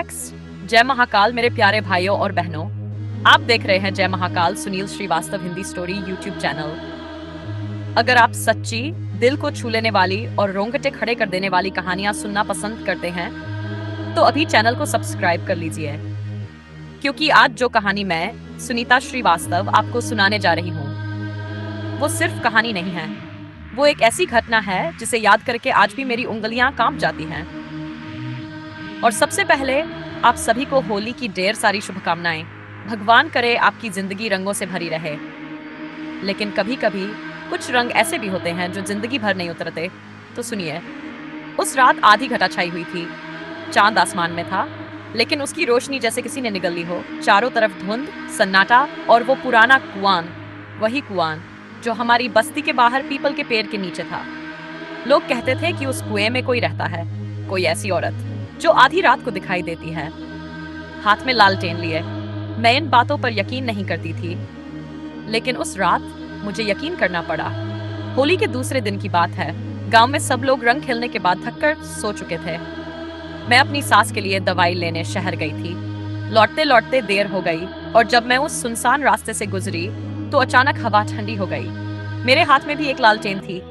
Next, जय महाकाल मेरे प्यारे भाइयों और बहनों। आप देख रहे हैं Jai Mahakal Sunil Shrivastava Hindi story YouTube channel. अगर आप सच्ची, दिल को छू लेने वाली और रोंगटे खड़े कर देने वाली कहानियां सुनना पसंद करते हैं तो अभी चैनल को सब्सक्राइब कर लीजिए, क्योंकि आज जो कहानी मैं सुनीता श्रीवास्तव आपको सुनाने जा रही हूँ वो सिर्फ कहानी नहीं है, वो एक ऐसी घटना है जिसे याद करके आज भी मेरी उंगलियां कांप जाती हैं। और सबसे पहले आप सभी को होली की ढेर सारी शुभकामनाएं। भगवान करे आपकी जिंदगी रंगों से भरी रहे। लेकिन कभी कभी कुछ रंग ऐसे भी होते हैं जो जिंदगी भर नहीं उतरते। तो सुनिए, उस रात आधी घटा छाई हुई थी। चांद आसमान में था, लेकिन उसकी रोशनी जैसे किसी ने निगल ली हो। चारों तरफ धुंध, सन्नाटा और वो पुराना कुआं, वही कुआं जो हमारी बस्ती के बाहर पीपल के पेड़ के नीचे था। लोग कहते थे कि उस कुएं में कोई रहता है, कोई ऐसी औरत जो आधी रात को दिखाई देती है, हाथ में लालटेन लिए। मैं इन बातों पर यकीन नहीं करती थी, लेकिन उस रात मुझे यकीन करना पड़ा। होली के दूसरे दिन की बात है। गांव में सब लोग रंग खेलने के बाद थककर सो चुके थे। मैं अपनी सास के लिए दवाई लेने शहर गई थी। लौटते लौटते देर हो गई और जब मैं उस सुनसान रास्ते से गुजरी तो अचानक हवा ठंडी हो गई। मेरे हाथ में भी एक लालटेन थी,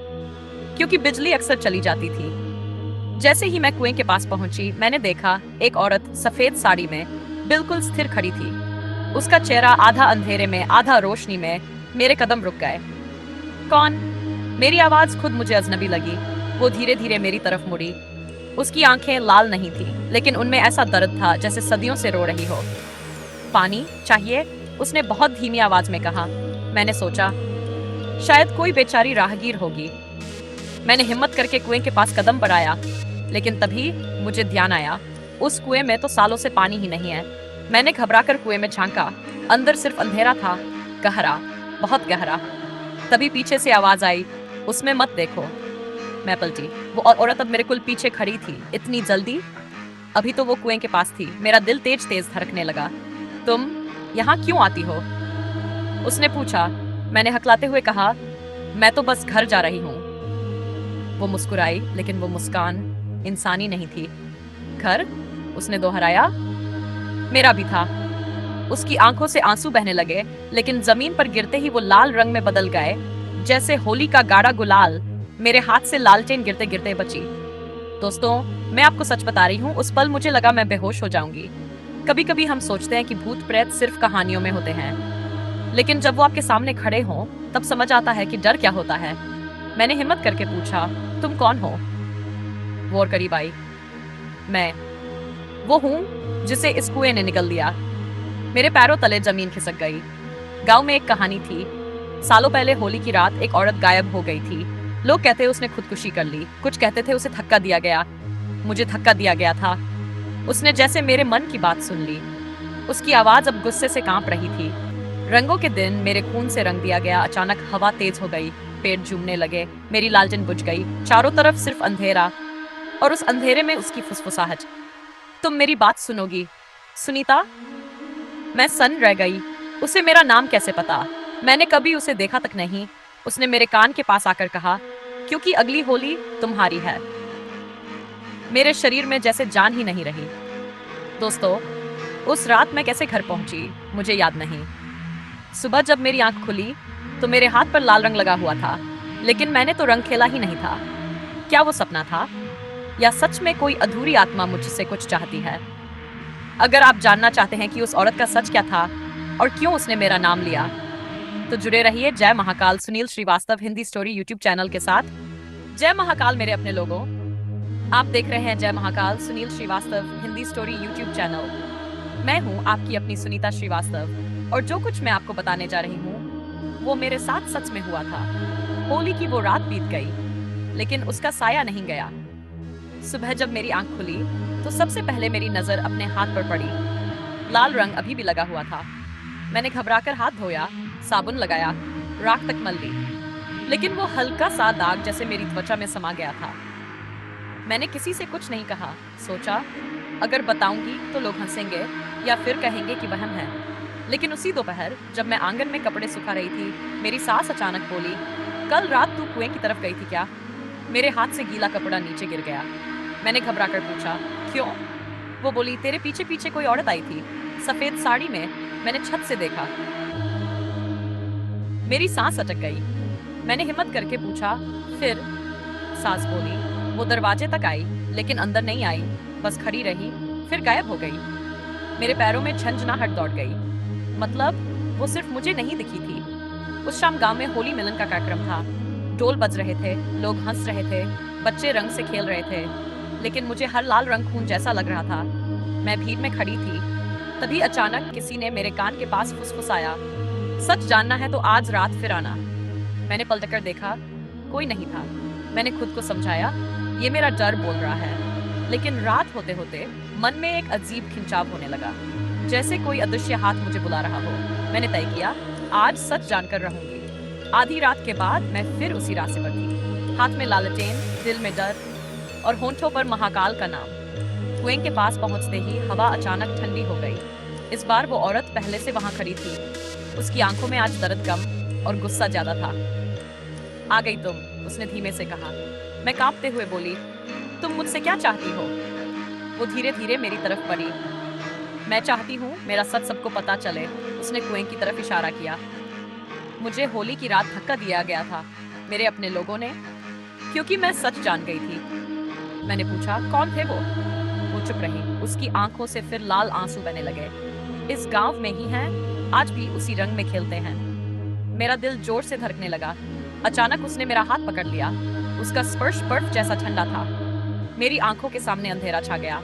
क्योंकि बिजली अक्सर चली जाती थी। जैसे ही मैं कुएं के पास पहुंची, मैंने देखा एक औरत सफेद साड़ी में बिल्कुल स्थिर खड़ी थी। उसका चेहरा आधा अंधेरे में आधा रोशनी में। मेरे कदम रुक गए। कौन? मेरी आवाज खुद मुझे अजनबी लगी। वो धीरे धीरे मेरी तरफ मुड़ी। उसकी आंखें लाल नहीं थी, लेकिन उनमें ऐसा दर्द था जैसे सदियों से रो रही हो। पानी चाहिए? उसने बहुत धीमी आवाज में कहा। मैंने सोचा शायद कोई बेचारी राहगीर होगी। मैंने हिम्मत करके कुएं के पास कदम बढ़ाया, लेकिन तभी मुझे ध्यान आया, उस कुएं में तो सालों से पानी ही नहीं है। मैंने घबराकर कुएं में झांका। अंदर सिर्फ अंधेरा था, गहरा, बहुत गहरा। तभी पीछे से आवाज आई, उसमें मत देखो। मैं पलटी। वो औरत अब मेरे कुल पीछे खड़ी थी। इतनी जल्दी? अभी तो वो कुएं के पास थी। मेरा दिल तेज तेज धड़कने लगा। तुम यहाँ क्यों आती हो? उसने पूछा। मैंने हकलाते हुए कहा, मैं तो बस घर जा रही हूँ। वो मुस्कुराई, लेकिन वो मुस्कान इंसानी नहीं थी। घर? उसने दोहराया। मेरा भी था। उसकी आंखों से आंसू बहने लगे, लेकिन जमीन पर गिरते ही वो लाल रंग में बदल गए, जैसे होली का गाढ़ा गुलाल। मेरे हाथ से लालटेन गिरते गिरते बची। दोस्तों, मैं आपको सच बता रही हूँ, उस पल मुझे लगा मैं बेहोश हो जाऊंगी। कभी कभी हम सोचते हैं कि भूत प्रेत सिर्फ कहानियों में होते हैं, लेकिन जब वो आपके सामने खड़े हों तब समझ आता है कि डर क्या होता है। मैंने हिम्मत करके पूछा, तुम कौन हो? वो और करीब आई। मैं वो हूँ जिसे इस कुएं ने निगल दिया। मेरे पैरों तले जमीन खिसक गई। गांव में एक कहानी थी। सालों पहले होली की रात एक औरत गायब हो गई थी। लोग कहते उसने खुदकुशी कर ली, कुछ कहते थे उसे धक्का दिया गया। मुझे धक्का दिया गया था। उसने जैसे मेरे मन की बात सुन ली। उसकी आवाज अब गुस्से से कांप रही थी। रंगों के दिन मेरे खून से रंग दिया गया। अचानक हवा तेज हो गई, पेड़ झूमने लगे, मेरी लालटेन बुझ गई। चारों तरफ सिर्फ अंधेरा, और उस अंधेरे में उसकी फुसफुसाहट। तुम मेरी बात सुनोगी, सुनीता? मैं सन्न रह गई। उसे मेरा नाम कैसे पता? मैंने कभी उसे देखा तक नहीं। उसने मेरे कान के पास आकर कहा, क्योंकि अगली होली तुम्हारी है। मेरे शरीर में जैसे जान ही नहीं रही। दोस्तों, उस रात मैं कैसे घर पहुंची मुझे याद नहीं। सुबह जब मेरी आंख खुली तो मेरे हाथ पर लाल रंग लगा हुआ था, लेकिन मैंने तो रंग खेला ही नहीं था। क्या वो सपना था, या सच में कोई अधूरी आत्मा मुझसे कुछ चाहती है? अगर आप जानना चाहते हैं कि उस औरत का सच क्या था और क्यों उसने मेरा नाम लिया, तो जुड़े रहिए Jai Mahakal Sunil Shrivastava Hindi story YouTube channel के साथ। जय महाकाल मेरे अपने लोगों। आप देख रहे हैं Jai Mahakal Sunil Shrivastava Hindi story YouTube channel. मैं हूं आपकी अपनी सुनीता श्रीवास्तव, और जो कुछ मैं आपको बताने जा रही हूं वो मेरे साथ सच में हुआ था। होली की वो रात बीत गई, लेकिन उसका साया नहीं गया। सुबह जब मेरी आंख खुली तो सबसे पहले मेरी नजर अपने हाथ पर पड़ी। लाल रंग अभी भी लगा हुआ था। मैंने घबराकर हाथ धोया, साबुन लगाया, राख तक मल ली, लेकिन वो हल्का सा दाग जैसे मेरी त्वचा में समा गया था। मैंने किसी से कुछ नहीं कहा। सोचा अगर बताऊंगी तो लोग हंसेंगे या फिर कहेंगे कि वहम है। लेकिन उसी दोपहर जब मैं आंगन में कपड़े सुखा रही थी, मेरी सास अचानक बोली, कल रात तू कुएं की तरफ गई थी क्या? मेरे हाथ से गीला कपड़ा नीचे गिर गया। मैंने घबराकर पूछा, क्यों? वो बोली, तेरे पीछे पीछे कोई औरत आई थी, सफेद साड़ी में, मैंने छत से देखा। मेरी सांस अटक गई। मैंने हिम्मत करके पूछा, फिर? सास बोली, वो दरवाजे तक आई, लेकिन अंदर नहीं आई, बस खड़ी रही, फिर गायब हो गई। मेरे पैरों में झंझनाहट दौड़ गई। मतलब वो सिर्फ मुझे नहीं दिखी थी। उस शाम गांव में होली मिलन का कार्यक्रम था। ढोल बज रहे थे, लोग हंस रहे थे, बच्चे रंग से खेल रहे थे, लेकिन मुझे हर लाल रंग खून जैसा लग रहा था। मैं भीड़ में खड़ी थी। तभी अचानक किसी ने मेरे कान के पास फुसफुसाया, सच जानना है तो आज रात फिर आना। मैंने पलटकर देखा, कोई नहीं था। मैंने खुद को समझाया, ये मेरा डर बोल रहा है। लेकिन रात होते होते मन में एक अजीब खिंचाव होने लगा, जैसे कोई अदृश्य हाथ मुझे बुला रहा हो। मैंने तय किया, आज सच जानकर रहूंगी। आधी रात के बाद मैं फिर उसी रास्ते पर थी, हाथ में लालटेन, दिल में डर और होंठों पर महाकाल का नाम। कुएं के पास पहुंचते ही हवा अचानक ठंडी हो गई। इस बार वो औरत पहले से वहां खड़ी थी। उसकी आंखों में आज दर्द कम और गुस्सा ज्यादा था। आ गई तुम, उसने धीमे से कहा। मैं कांपते हुए बोली, तुम मुझसे क्या चाहती हो? वो धीरे धीरे मेरी तरफ बढ़ी। मैं चाहती हूँ मेरा सच सबको पता चले, उसने कुएं की तरफ इशारा किया। मुझे होली की रात धक्का दिया गया था, मेरे अपने लोगों ने, क्योंकि मैं सच जान गई थी। मैंने पूछा, कौन थे वो? वो चुप रही। उसकी आंखों से फिर लाल आंसू बहने लगे। इस गांव में ही हैं, आज भी उसी रंग में खेलते हैं। मेरा दिल जोर से धड़कने लगा। अचानक उसने मेरा हाथ पकड़ लिया। उसका स्पर्श बर्फ जैसा ठंडा था। मेरी आंखों के सामने अंधेरा छा गया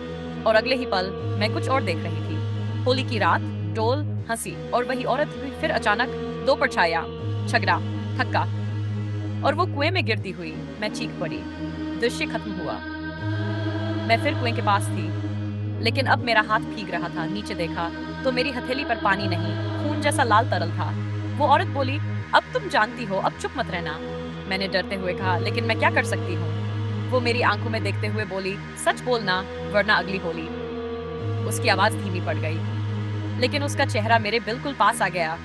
और अगले ही पल मैं कुछ और देख रही थी। होली की रात, ढोल, हंसी और वही औरत हुई। फिर अचानक दो परछाइयां, झगड़ा, धक्का और वो कुएं में गिरती हुई। मैं चीख पड़ी। दृश्य खत्म हुआ। मैं फिर कुएं के पास थी, लेकिन अब मेरा हाथ भीग रहा था। नीचे देखा तो मेरी हथेली पर पानी नहीं, खून जैसा लाल तरल था। वो औरत बोली, अब तुम जानती हो, अब चुप मत रहना। मैंने डरते हुए कहा, लेकिन मैं क्या कर सकती हूँ? वो मेरी आंखों में देखते हुए बोली, सच बोलना वरना अगली होली। उसकी आवाज धीमी पड़ गई, लेकिन उसका चेहरा मेरे बिल्कुल पास आ गया।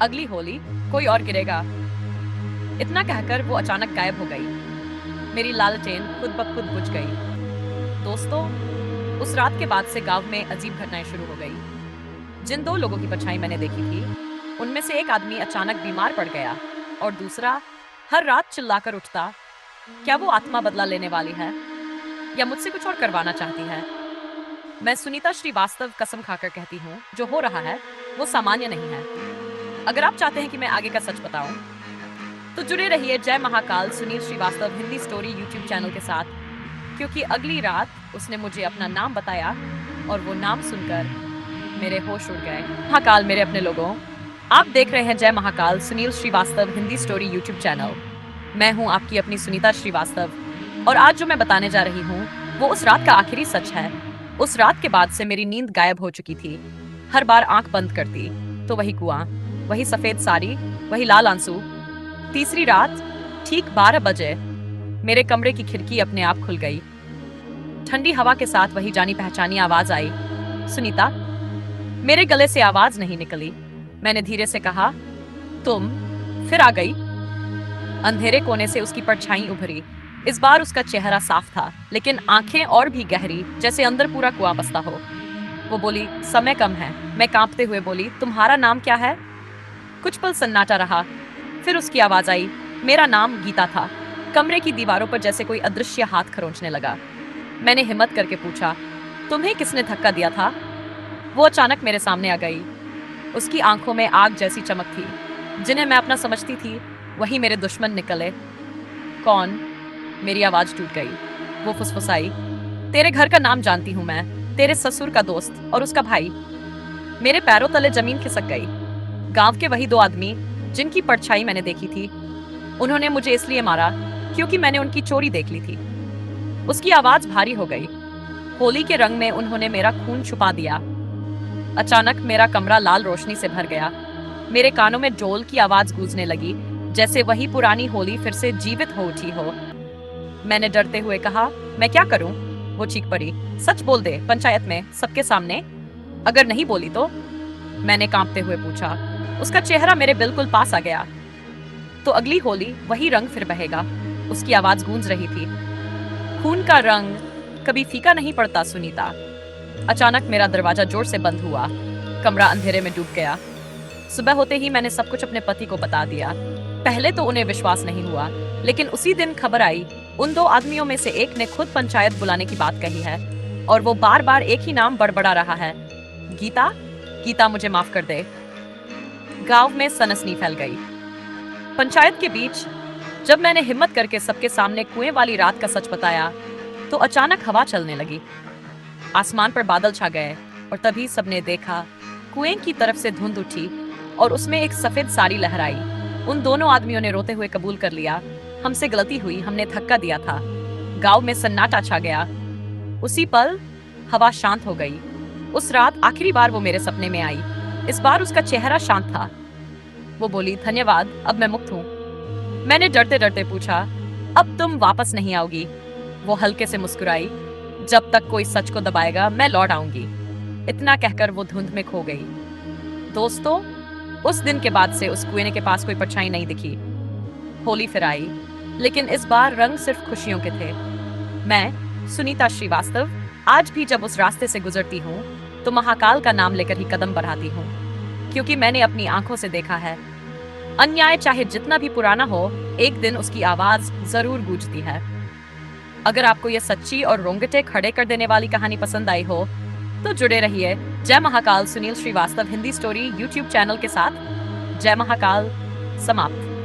अगली होली कोई और गिरेगा। इतना कहकर वो अचानक गायब हो गई। मेरी लालटेन खुद ब खुद बुझ गई। दोस्तों, उस रात के बाद से गांव में अजीब घटनाएं शुरू हो गई। जिन दो लोगों की परछाई मैंने देखी थी, उनमें से एक आदमी अचानक बीमार पड़ गया और दूसरा हर रात चिल्लाकर उठता। क्या वो आत्मा बदला लेने वाली है या मुझसे कुछ और करवाना चाहती है? मैं सुनीता श्रीवास्तव कसम खाकर कहती हूँ, जो हो रहा है वो सामान्य नहीं है। अगर आप चाहते हैं कि मैं आगे का सच बताऊं, तो जुड़े रहिए Jai Mahakal Sunil Shrivastava Hindi story YouTube channel के साथ, क्योंकि अगली रात उसने मुझे अपना नाम बताया और वो नाम सुनकर मेरे होश उड़ गए। महाकाल मेरे अपने लोगों, आप देख रहे हैं Jai Mahakal Sunil Shrivastava Hindi story YouTube channel. मैं हूं आपकी अपनी सुनीता श्रीवास्तव और आज जो मैं बताने जा रही हूं वो उस रात का आखिरी सच है। उस रात के बाद से मेरी नींद गायब हो चुकी थी। हर बार आंख बंद करती तो वही कुआं, वही सफेद साड़ी, वही लाल आंसू। तीसरी रात ठीक 12 बजे मेरे कमरे की खिड़की अपने आप खुल गई। ठंडी हवा के साथ वही जानी पहचानी आवाज आई, सुनीता। मेरे गले से आवाज नहीं निकली। मैंने धीरे से कहा, तुम फिर आ गई। अंधेरे कोने से उसकी परछाई उभरी। इस बार उसका चेहरा साफ था, लेकिन आंखें और भी गहरी, जैसे अंदर पूरा कुआं बसता हो। वो बोली, समय कम है। मैं कांपते हुए बोली, तुम्हारा नाम क्या है? कुछ पल सन्नाटा रहा, फिर उसकी आवाज आई, मेरा नाम गीता था। कमरे की दीवारों पर जैसे कोई अदृश्य हाथ खरोंचने लगा। मैंने हिम्मत करके पूछा, तुम्हें किसने धक्का दिया था? वो अचानक मेरे सामने आ गई। उसकी आंखों में आग जैसी चमक थी। जिन्हें मैं अपना समझती थी, वही मेरे दुश्मन निकले। कौन? मेरी आवाज टूट गई। वो फुसफुसाई, तेरे घर का नाम जानती हूं मैं, तेरे ससुर का दोस्त और उसका भाई। मेरे पैरों तले जमीन खिसक गई। गांव के वही दो आदमी जिनकी परछाई मैंने देखी थी, उन्होंने मुझे इसलिए मारा क्योंकि मैंने उनकी चोरी देख ली थी। उसकी आवाज भारी हो गई। होली के रंग में उन्होंने मेरा खून छुपा दिया। अचानक मेरा कमरा लाल रोशनी से भर गया। मेरे कानों में ढोल की आवाज गूंजने लगी, जैसे वही पुरानी होली फिर से जीवित हो उठी हो। मैंने डरते हुए कहा, मैं क्या करूं? वो चीख पड़ी, सच बोल दे, पंचायत में सबके सामने। अगर नहीं बोली तो? मैंने कांपते हुए पूछा। उसका चेहरा मेरे बिल्कुल पास आ गया। तो अगली होली वही रंग फिर बहेगा। उसकी आवाज गूंज रही थी। खून का रंग कभी फीका नहीं पड़ता सुनीता। अचानक मेरा दरवाजा जोर से बंद हुआ। कमरा अंधेरे में डूब गया। सुबह होते ही मैंने सब कुछ अपने पति को बता दिया। पहले तो उन्हें विश्वास नहीं हुआ, लेकिन उसी दिन खबर आई। उन दो आदमियों में से एक ने खुद पंचायत बुलाने की बात कही है और वो बार बार एक ही नाम बड़बड़ा रहा है, गीता। गीता, मुझे माफ कर दे। गांव में सनसनी फैल गई। पंचायत के बीच जब मैंने हिम्मत करके सबके सामने कुएं वाली रात का सच बताया, तो अचानक हवा चलने लगी। आसमान पर बादल छा गए और तभी सबने देखा, कुएं की तरफ से धुंध उठी और उसमें एक सफेद साड़ी लहराई। उन दोनों आदमियों ने रोते हुए कबूल कर लिया, हमसे गलती हुई, हमने धक्का दिया था। गांव में सन्नाटा छा गया। उसी पल हवा शांत हो गई। उस रात आखिरी बार वो मेरे सपने में आई। इस बार उसका चेहरा शांत था। वो बोली, धन्यवाद, अब मैं मुक्त हूँ। मैंने डरते डरते पूछा, अब तुम वापस नहीं आओगी? वो हल्के से मुस्कुराई, जब तक कोई सच को दबाएगा मैं लौट आऊंगी। इतना कहकर वो धुंध में खो गई। दोस्तों, उस दिन के बाद से उस कुएं के पास कोई परछाई नहीं दिखी। होली फिर आई, लेकिन इस बार रंग सिर्फ खुशियों के थे। मैं, सुनीता श्रीवास्तव, आज भी जब उस रास्ते से गुजरती हूँ तो महाकाल का नाम लेकर ही कदम बढ़ाती हूँ, क्योंकि मैंने अपनी आंखों से देखा है, अन्याय चाहे जितना भी पुराना हो, एक दिन उसकी आवाज जरूर गूंजती है। अगर आपको यह सच्ची और रोंगटे खड़े कर देने वाली कहानी पसंद आई हो तो जुड़े रहिए Jai Mahakal Sunil Shrivastava Hindi story YouTube channel के साथ। जय महाकाल समाप्त।